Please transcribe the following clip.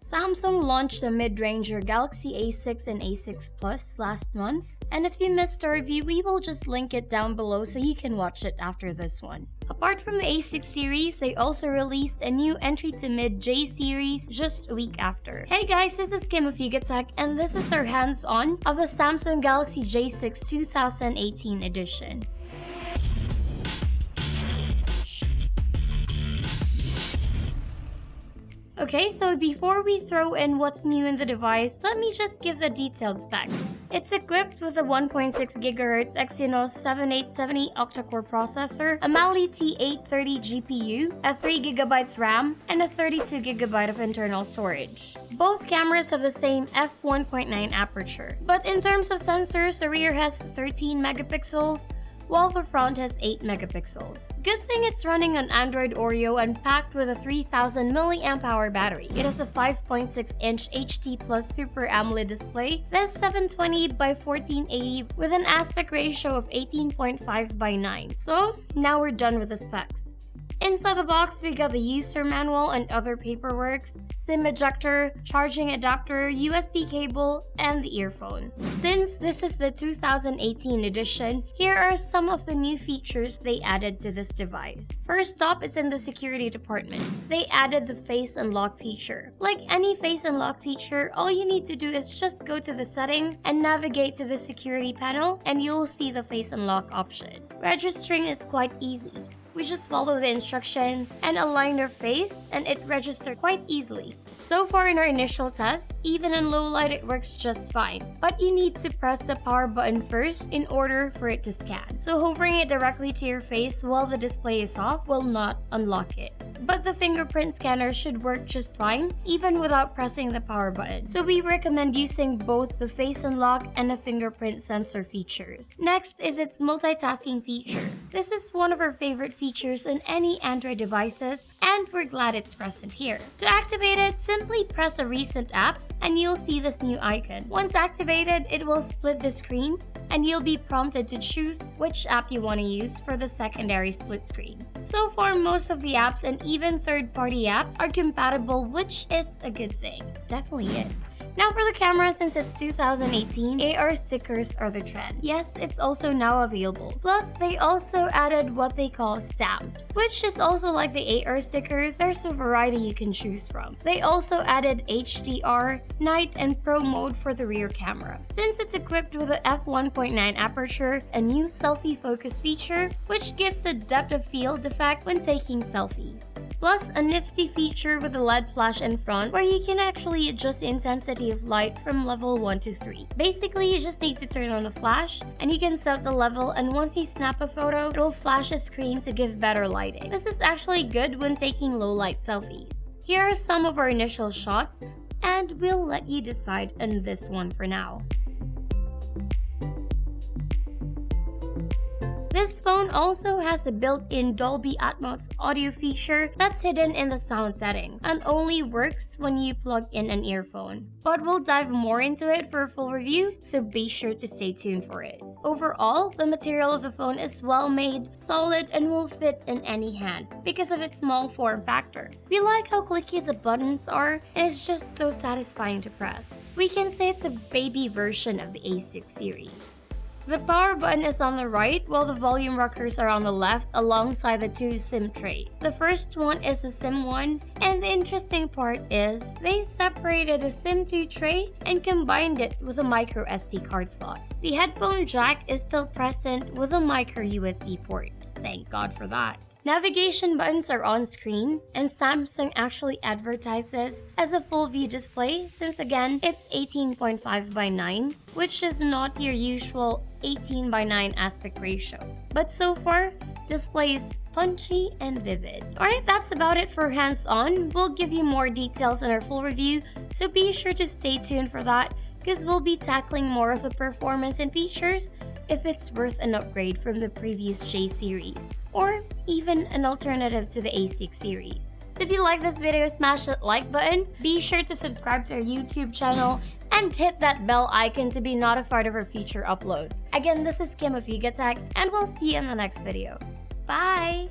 Samsung launched the mid-ranger Galaxy A6 and A6 Plus last month, and if you missed our review, we will just link it down below so you can watch it after this one. Apart from the A6 series, they also released a new entry to mid J series just a week after. Hey guys, this is Kim of Yugatech, and this is our hands-on of the Samsung Galaxy J6 2018 edition. Okay, so before we throw in what's new in the device, let me just give the detailed specs. It's equipped with a 1.6 GHz Exynos 7870 octa-core processor, a Mali T830 GPU, a 3GB RAM, and a 32GB of internal storage. Both cameras have the same f1.9 aperture, but in terms of sensors, the rear has 13 megapixels, while the front has 8 megapixels. Good thing it's running on Android Oreo and packed with a 3000 mAh battery. It has a 5.6-inch HD Plus Super AMOLED display that's 720 by 1480 with an aspect ratio of 18.5 by 9. So now we're done with the specs. Inside the box, we got the user manual and other paperwork, SIM ejector, charging adapter, USB cable, and the earphones. Since this is the 2018 edition, here are some of the new features they added to this device. First up is in the security department. They added the face unlock feature. Like any face unlock feature, all you need to do is just go to the settings and navigate to the security panel, and you'll see the face unlock option. Registering is quite easy. We just follow the instructions and align our face, and it registers quite easily. So far in our initial test, even in low light it works just fine. But you need to press the power button first in order for it to scan. So hovering it directly to your face while the display is off will not unlock it. But the fingerprint scanner should work just fine, even without pressing the power button. So we recommend using both the face unlock and the fingerprint sensor features. Next is its multitasking feature. This is one of our favorite features in any Android devices, and we're glad it's present here. To activate it, simply press the recent apps and you'll see this new icon. Once activated, it will split the screen and you'll be prompted to choose which app you want to use for the secondary split screen. So far, most of the apps and even third-party apps are compatible, which is a good thing. Definitely is. Now for the camera, since it's 2018, AR stickers are the trend. Yes, it's also now available. Plus, they also added what they call stamps, which is also like the AR stickers. There's a variety you can choose from. They also added HDR, night, and pro mode for the rear camera. Since it's equipped with a f1.9 aperture, a new selfie focus feature, which gives a depth of field effect when taking selfies. Plus, a nifty feature with a LED flash in front where you can actually adjust the intensity of light from level 1 to 3. Basically, you just need to turn on the flash and you can set the level, and once you snap a photo, it will flash a screen to give better lighting. This is actually good when taking low light selfies. Here are some of our initial shots, and we'll let you decide on this one for now. This phone also has a built-in Dolby Atmos audio feature that's hidden in the sound settings and only works when you plug in an earphone. But we'll dive more into it for a full review, so be sure to stay tuned for it. Overall, the material of the phone is well made, solid, and will fit in any hand because of its small form factor. We like how clicky the buttons are, and it's just so satisfying to press. We can say it's a baby version of the A6 series. The power button is on the right, while the volume rockers are on the left alongside the two SIM tray. The first one is a SIM 1, and the interesting part is they separated the SIM 2 tray and combined it with a micro SD card slot. The headphone jack is still present with a micro USB port. Thank God for that. Navigation buttons are on screen, and Samsung actually advertises as a full view display since again it's 18.5 by 9, which is not your usual 18 by 9 aspect ratio. But so far, display is punchy and vivid. Alright, that's about it for hands-on. We'll give you more details in our full review, so be sure to stay tuned for that because we'll be tackling more of the performance and features if it's worth an upgrade from the previous J series, or even an alternative to the A6 series. So if you like this video, smash that like button, be sure to subscribe to our YouTube channel, and hit that bell icon to be notified of our future uploads. Again, this is Kim of Yugatech, and we'll see you in the next video. Bye!